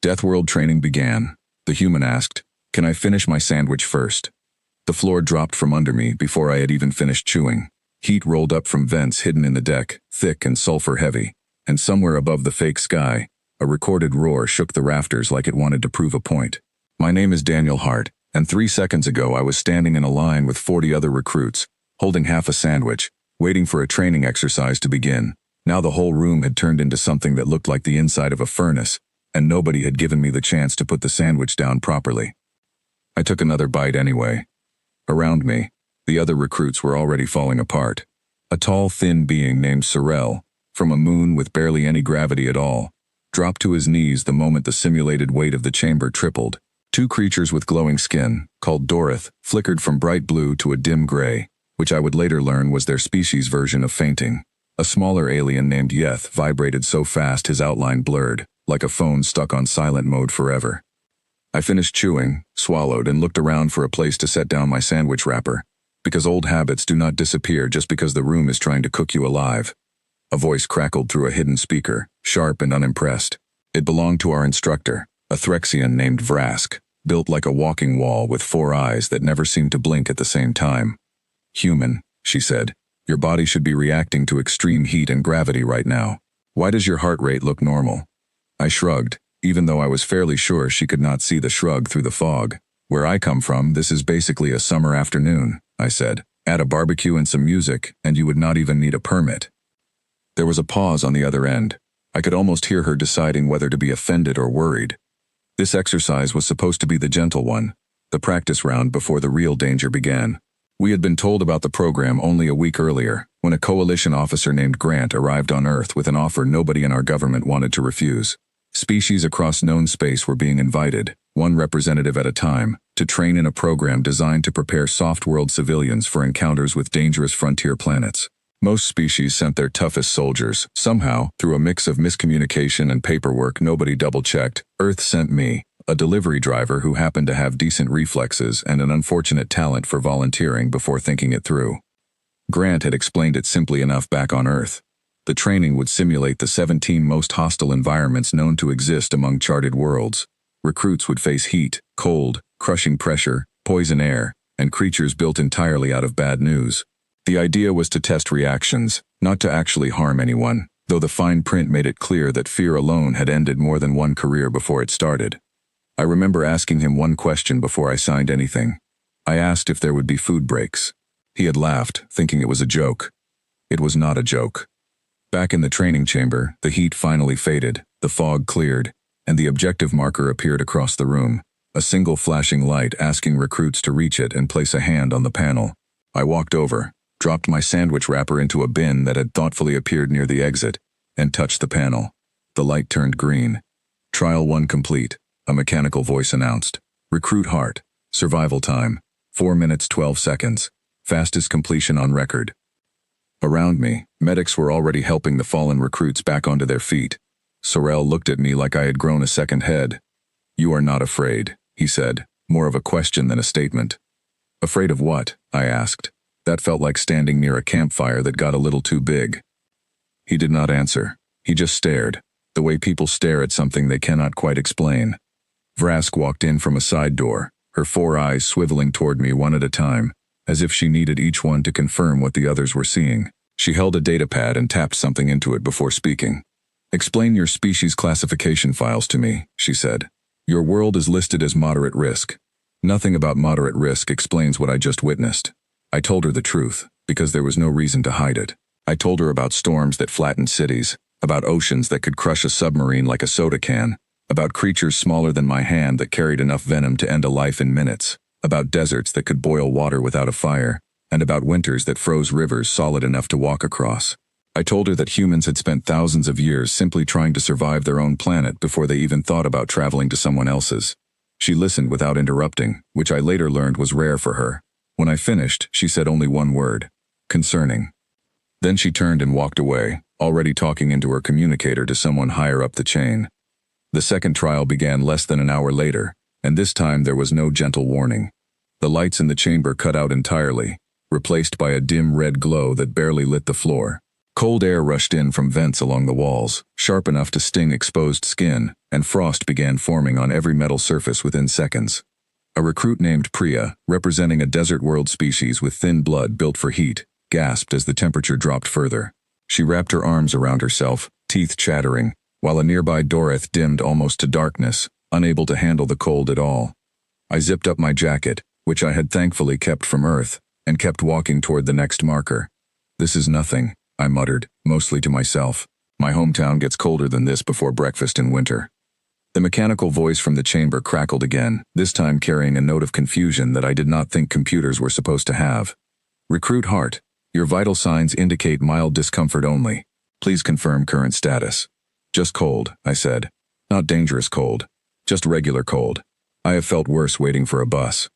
Deathworld training began. The human asked, "Can I finish my sandwich first?" The floor dropped from under me before I had even finished chewing. Heat rolled up from vents hidden in the deck, thick and sulfur-heavy, and somewhere above the fake sky, a recorded roar shook the rafters like it wanted to prove a point. My name is Daniel Hart, and 3 seconds ago I was standing in a line with 40 other recruits, holding half a sandwich, waiting for a training exercise to begin. Now the whole room had turned into something that looked like the inside of a furnace, and nobody had given me the chance to put the sandwich down properly. I took another bite anyway. Around me, the other recruits were already falling apart. A tall, thin being named Sorrel, from a moon with barely any gravity at all, dropped to his knees the moment the simulated weight of the chamber tripled. 2 creatures with glowing skin, called Dorith, flickered from bright blue to a dim gray, which I would later learn was their species' version of fainting. A smaller alien named Yeth vibrated so fast his outline blurred, like a phone stuck on silent mode forever. I finished chewing, swallowed, and looked around for a place to set down my sandwich wrapper, because old habits do not disappear just because the room is trying to cook you alive. A voice crackled through a hidden speaker, sharp and unimpressed. It belonged to our instructor, a Threxian named Vrask, built like a walking wall with 4 eyes that never seemed to blink at the same time. "Human," she said, "your body should be reacting to extreme heat and gravity right now. Why does your heart rate look normal?" I shrugged, even though I was fairly sure she could not see the shrug through the fog. "Where I come from, this is basically a summer afternoon," I said. "Add a barbecue and some music, and you would not even need a permit." There was a pause on the other end. I could almost hear her deciding whether to be offended or worried. This exercise was supposed to be the gentle one, the practice round before the real danger began. We had been told about the program only a week earlier, when a coalition officer named Grant arrived on Earth with an offer nobody in our government wanted to refuse. Species across known space were being invited, one representative at a time, to train in a program designed to prepare soft-world civilians for encounters with dangerous frontier planets. Most species sent their toughest soldiers. Somehow, through a mix of miscommunication and paperwork nobody double-checked, Earth sent me, a delivery driver who happened to have decent reflexes and an unfortunate talent for volunteering before thinking it through. Grant had explained it simply enough back on Earth. The training would simulate the 17 most hostile environments known to exist among charted worlds. Recruits would face heat, cold, crushing pressure, poison air, and creatures built entirely out of bad news. The idea was to test reactions, not to actually harm anyone, though the fine print made it clear that fear alone had ended more than one career before it started. I remember asking him one question before I signed anything. I asked if there would be food breaks. He had laughed, thinking it was a joke. It was not a joke. Back in the training chamber, the heat finally faded, the fog cleared, and the objective marker appeared across the room, a single flashing light asking recruits to reach it and place a hand on the panel. I walked over, dropped my sandwich wrapper into a bin that had thoughtfully appeared near the exit, and touched the panel. The light turned green. "Trial 1 complete," a mechanical voice announced. "Recruit Hart. Survival time, 4 minutes 12 seconds. Fastest completion on record." Around me, medics were already helping the fallen recruits back onto their feet. Sorrel looked at me like I had grown a second head. "You are not afraid," he said, more of a question than a statement. "Afraid of what?" I asked. That felt like standing near a campfire that got a little too big. He did not answer. He just stared, the way people stare at something they cannot quite explain. Vrask walked in from a side door, her 4 eyes swiveling toward me one at a time, as if she needed each one to confirm what the others were seeing. She held a datapad and tapped something into it before speaking. "Explain your species classification files to me," she said. "Your world is listed as moderate risk. Nothing about moderate risk explains what I just witnessed." I told her the truth, because there was no reason to hide it. I told her about storms that flattened cities, about oceans that could crush a submarine like a soda can, about creatures smaller than my hand that carried enough venom to end a life in minutes, about deserts that could boil water without a fire, and about winters that froze rivers solid enough to walk across. I told her that humans had spent thousands of years simply trying to survive their own planet before they even thought about traveling to someone else's. She listened without interrupting, which I later learned was rare for her. When I finished, she said only one word: "Concerning." Then she turned and walked away, already talking into her communicator to someone higher up the chain. The second trial began less than an hour later, and this time there was no gentle warning. The lights in the chamber cut out entirely, replaced by a dim red glow that barely lit the floor. Cold air rushed in from vents along the walls, sharp enough to sting exposed skin, and frost began forming on every metal surface within seconds. A recruit named Priya, representing a desert world species with thin blood built for heat, gasped as the temperature dropped further. She wrapped her arms around herself, teeth chattering, while a nearby Dorith dimmed almost to darkness, unable to handle the cold at all. I zipped up my jacket, which I had thankfully kept from Earth, and kept walking toward the next marker. "This is nothing," I muttered, mostly to myself. "My hometown gets colder than this before breakfast in winter." The mechanical voice from the chamber crackled again, this time carrying a note of confusion that I did not think computers were supposed to have. "Recruit Hart, your vital signs indicate mild discomfort only. Please confirm current status." "Just cold," I said. "Not dangerous cold. Just regular cold. I have felt worse waiting for a bus."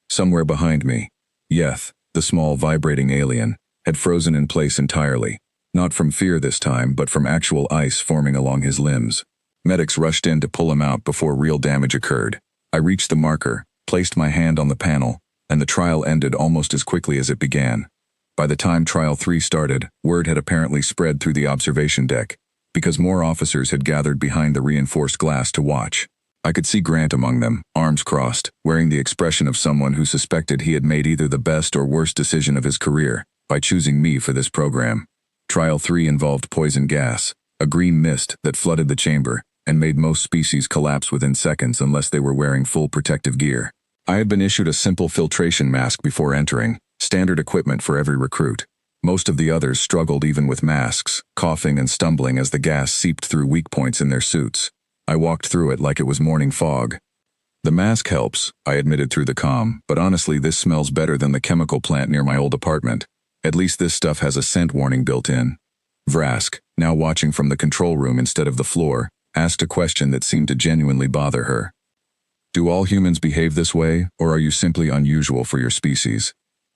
Somewhere behind me, Yeth, the small vibrating alien, had frozen in place entirely, not from fear this time but from actual ice forming along his limbs. Medics rushed in to pull him out before real damage occurred. I reached the marker, placed my hand on the panel, and the trial ended almost as quickly as it began. By the time Trial 3 started, word had apparently spread through the observation deck, because more officers had gathered behind the reinforced glass to watch. I could see Grant among them, arms crossed, wearing the expression of someone who suspected he had made either the best or worst decision of his career by choosing me for this program. Trial 3 involved poison gas, a green mist that flooded the chamber and made most species collapse within seconds unless they were wearing full protective gear. I had been issued a simple filtration mask before entering, standard equipment for every recruit. Most of the others struggled even with masks, coughing and stumbling as the gas seeped through weak points in their suits. I walked through it like it was morning fog. "The mask helps," I admitted through the comm, "but honestly this smells better than the chemical plant near my old apartment. At least this stuff has a scent warning built in." Vrask, now watching from the control room instead of the floor, asked a question that seemed to genuinely bother her. "Do all humans behave this way, or are you simply unusual for your species?"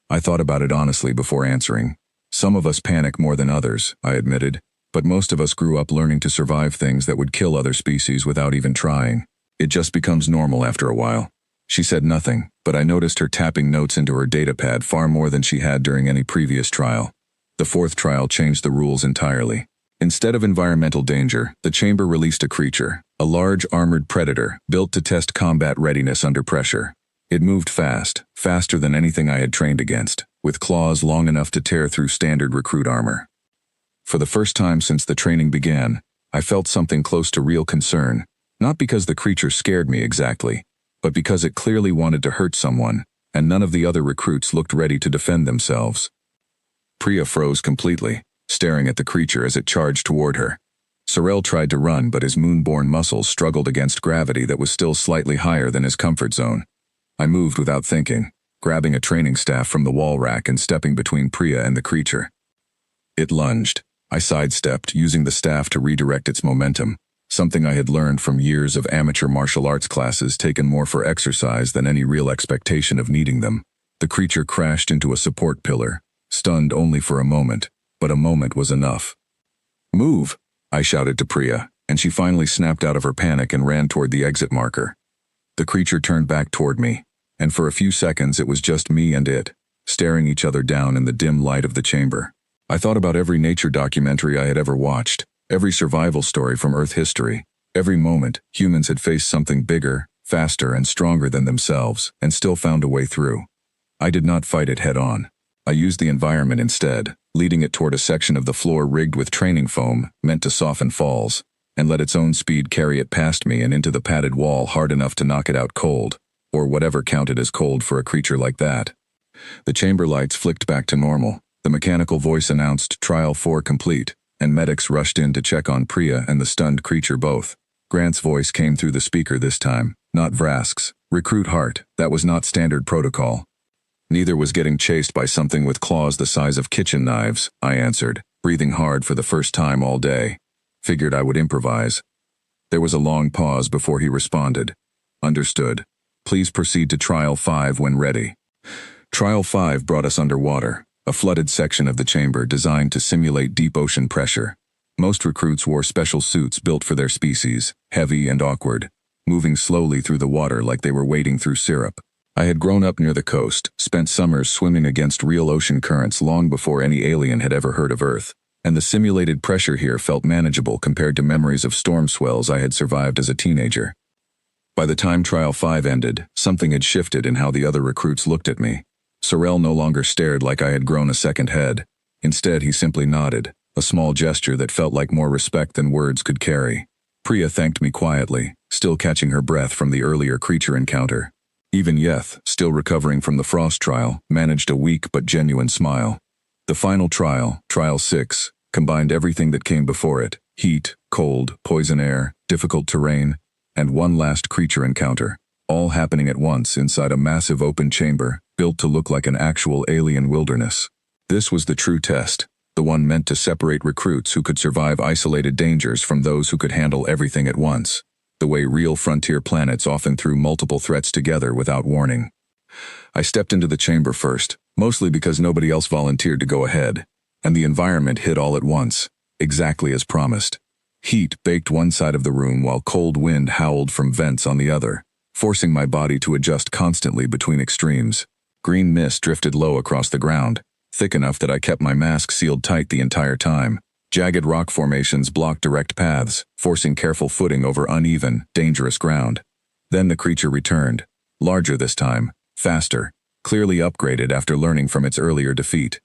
I thought about it honestly before answering. "Some of us panic more than others," I admitted, "but most of us grew up learning to survive things that would kill other species without even trying. It just becomes normal after a while." She said nothing, but I noticed her tapping notes into her datapad far more than she had during any previous trial. The fourth trial changed the rules entirely. Instead of environmental danger, the chamber released a creature, a large armored predator, built to test combat readiness under pressure. It moved fast, faster than anything I had trained against, with claws long enough to tear through standard recruit armor. For the first time since the training began, I felt something close to real concern, not because the creature scared me exactly, but because it clearly wanted to hurt someone, and none of the other recruits looked ready to defend themselves. Priya froze completely, staring at the creature as it charged toward her. Sorel tried to run, but his moon-born muscles struggled against gravity that was still slightly higher than his comfort zone. I moved without thinking, grabbing a training staff from the wall rack and stepping between Priya and the creature. It lunged. I sidestepped, using the staff to redirect its momentum, something I had learned from years of amateur martial arts classes taken more for exercise than any real expectation of needing them. The creature crashed into a support pillar, stunned only for a moment, but a moment was enough. "Move!" I shouted to Priya, and she finally snapped out of her panic and ran toward the exit marker. The creature turned back toward me, and for a few seconds it was just me and it, staring each other down in the dim light of the chamber. I thought about every nature documentary I had ever watched, every survival story from Earth history. Every moment, humans had faced something bigger, faster, and stronger than themselves, and still found a way through. I did not fight it head-on. I used the environment instead, leading it toward a section of the floor rigged with training foam, meant to soften falls, and let its own speed carry it past me and into the padded wall hard enough to knock it out cold, or whatever counted as cold for a creature like that. The chamber lights flicked back to normal. The mechanical voice announced Trial 4 complete, and medics rushed in to check on Priya and the stunned creature both. Grant's voice came through the speaker this time, not Vrask's. "Recruit Hart, that was not standard protocol." "Neither was getting chased by something with claws the size of kitchen knives," I answered, breathing hard for the first time all day. Figured I would improvise. There was a long pause before he responded. "Understood. Please proceed to Trial 5 when ready." Trial 5 brought us underwater, a flooded section of the chamber designed to simulate deep ocean pressure. Most recruits wore special suits built for their species, heavy and awkward, moving slowly through the water like they were wading through syrup. I had grown up near the coast, spent summers swimming against real ocean currents long before any alien had ever heard of Earth. and the simulated pressure here felt manageable compared to memories of storm swells I had survived as a teenager. By the time Trial 5 ended, something had shifted in how the other recruits looked at me. Sorel no longer stared like I had grown a second head. Instead, he simply nodded, a small gesture that felt like more respect than words could carry. Priya thanked me quietly, still catching her breath from the earlier creature encounter. Even Yeth, still recovering from the frost trial, managed a weak but genuine smile. The final trial, Trial 6, combined everything that came before it: heat, cold, poison air, difficult terrain, and one last creature encounter, all happening at once inside a massive open chamber, built to look like an actual alien wilderness. This was the true test, the one meant to separate recruits who could survive isolated dangers from those who could handle everything at once, the way real frontier planets often threw multiple threats together without warning. I stepped into the chamber first, mostly because nobody else volunteered to go ahead, and the environment hit all at once, exactly as promised. Heat baked one side of the room while cold wind howled from vents on the other, forcing my body to adjust constantly between extremes. Green mist drifted low across the ground, thick enough that I kept my mask sealed tight the entire time. Jagged rock formations blocked direct paths, forcing careful footing over uneven, dangerous ground. Then the creature returned, larger this time, faster, clearly upgraded after learning from its earlier defeat.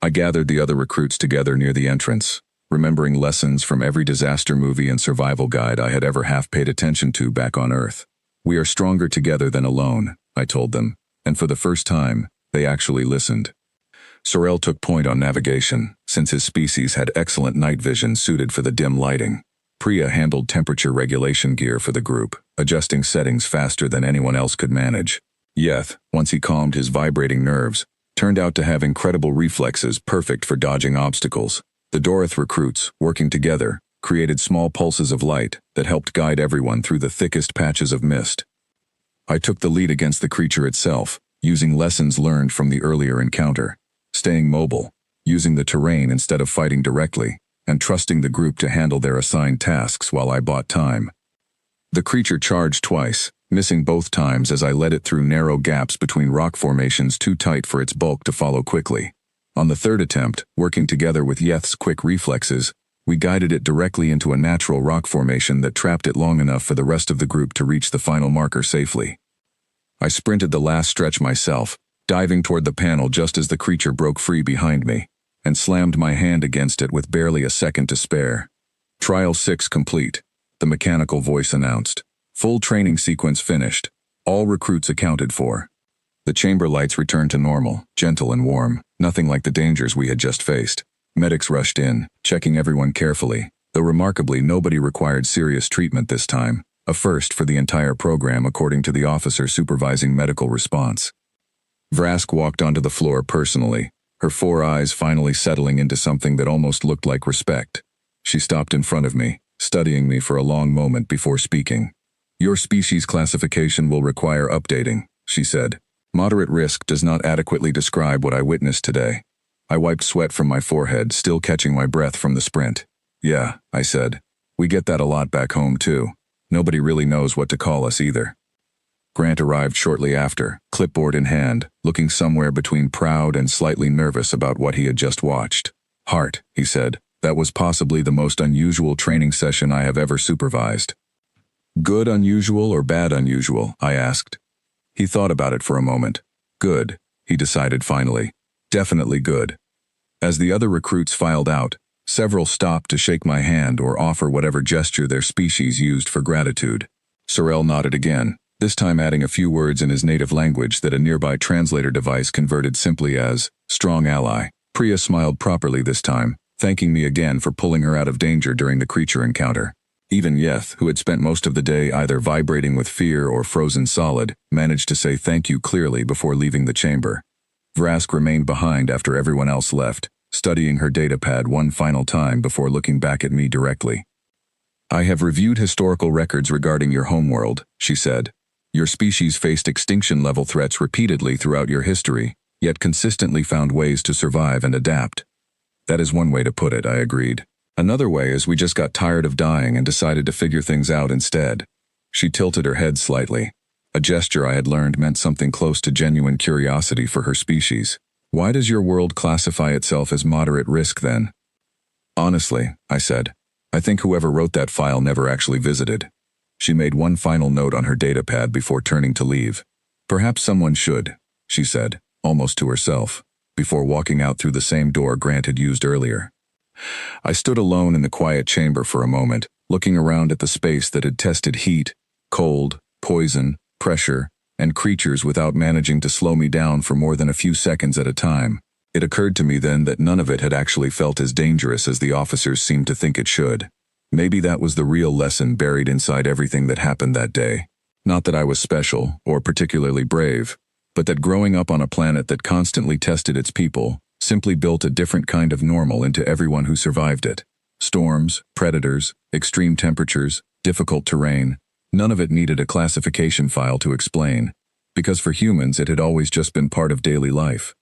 I gathered the other recruits together near the entrance, remembering lessons from every disaster movie and survival guide I had ever half paid attention to back on Earth. We are stronger together than alone, I told them, and for the first time, they actually listened. Sorel took point on navigation, since his species had excellent night vision suited for the dim lighting. Priya handled temperature regulation gear for the group, adjusting settings faster than anyone else could manage. Yeth, once he calmed his vibrating nerves, turned out to have incredible reflexes perfect for dodging obstacles. The Dorith recruits, working together, created small pulses of light that helped guide everyone through the thickest patches of mist. I took the lead against the creature itself, using lessons learned from the earlier encounter, staying mobile, using the terrain instead of fighting directly, and trusting the group to handle their assigned tasks while I bought time. The creature charged twice, missing both times as I led it through narrow gaps between rock formations too tight for its bulk to follow quickly. On the third attempt, working together with Yeth's quick reflexes, we guided it directly into a natural rock formation that trapped it long enough for the rest of the group to reach the final marker safely. I sprinted the last stretch myself, diving toward the panel just as the creature broke free behind me, and slammed my hand against it with barely a second to spare. Trial 6 complete, the mechanical voice announced. Full training sequence finished. All recruits accounted for. The chamber lights returned to normal, gentle and warm, nothing like the dangers we had just faced. Medics rushed in, checking everyone carefully, though remarkably nobody required serious treatment this time, a first for the entire program according to the officer supervising medical response. Vrask walked onto the floor personally, her 4 eyes finally settling into something that almost looked like respect. She stopped in front of me, studying me for a long moment before speaking. "Your species classification will require updating," she said. "Moderate risk does not adequately describe what I witnessed today." I wiped sweat from my forehead, still catching my breath from the sprint. "Yeah," I said. "We get that a lot back home too. Nobody really knows what to call us either." Grant arrived shortly after, clipboard in hand, looking somewhere between proud and slightly nervous about what he had just watched. "Hart," he said, "that was possibly the most unusual training session I have ever supervised." "Good unusual or bad unusual?" I asked. He thought about it for a moment. "Good," he decided finally. "Definitely good." As the other recruits filed out, several stopped to shake my hand or offer whatever gesture their species used for gratitude. Sorel nodded again, this time adding a few words in his native language that a nearby translator device converted simply as, "strong ally." Priya smiled properly this time, thanking me again for pulling her out of danger during the creature encounter. Even Yeth, who had spent most of the day either vibrating with fear or frozen solid, managed to say thank you clearly before leaving the chamber. Vrask remained behind after everyone else left, studying her datapad one final time before looking back at me directly. "I have reviewed historical records regarding your homeworld," she said. "Your species faced extinction-level threats repeatedly throughout your history, yet consistently found ways to survive and adapt." "That is one way to put it," I agreed. "Another way is we just got tired of dying and decided to figure things out instead." She tilted her head slightly. A gesture I had learned meant something close to genuine curiosity for her species. "Why does your world classify itself as moderate risk then?" Honestly, I said, I think whoever wrote that file never actually visited. She made one final note on her datapad before turning to leave. Perhaps someone should, she said, almost to herself, before walking out through the same door Grant had used earlier. I stood alone in the quiet chamber for a moment, looking around at the space that had tested heat, cold, poison, pressure, and creatures without managing to slow me down for more than a few seconds at a time. It occurred to me then that none of it had actually felt as dangerous as the officers seemed to think it should. Maybe that was the real lesson buried inside everything that happened that day. Not that I was special, or particularly brave, but that growing up on a planet that constantly tested its people, simply built a different kind of normal into everyone who survived it. Storms, predators, extreme temperatures, difficult terrain, none of it needed a classification file to explain, because for humans it had always just been part of daily life.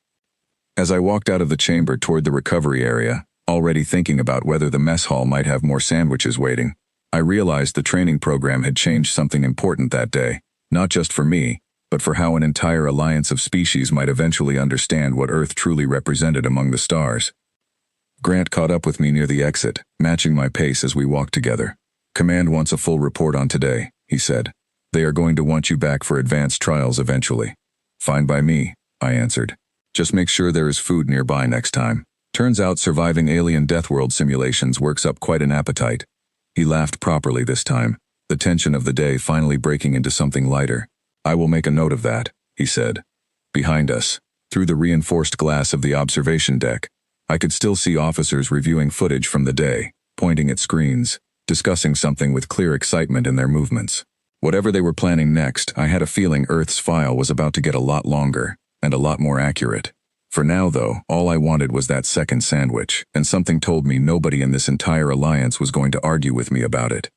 As I walked out of the chamber toward the recovery area, already thinking about whether the mess hall might have more sandwiches waiting, I realized the training program had changed something important that day, not just for me, but for how an entire alliance of species might eventually understand what Earth truly represented among the stars. Grant caught up with me near the exit, matching my pace as we walked together. Command wants a full report on today, he said. They are going to want you back for advanced trials eventually. Fine by me, I answered. Just make sure there is food nearby next time. Turns out surviving alien Deathworld simulations works up quite an appetite. He laughed properly this time, the tension of the day finally breaking into something lighter. I will make a note of that, he said. Behind us, through the reinforced glass of the observation deck, I could still see officers reviewing footage from the day, pointing at screens, discussing something with clear excitement in their movements. Whatever they were planning next, I had a feeling Earth's file was about to get a lot longer, and a lot more accurate. For now, though, all I wanted was that second sandwich, and something told me nobody in this entire alliance was going to argue with me about it.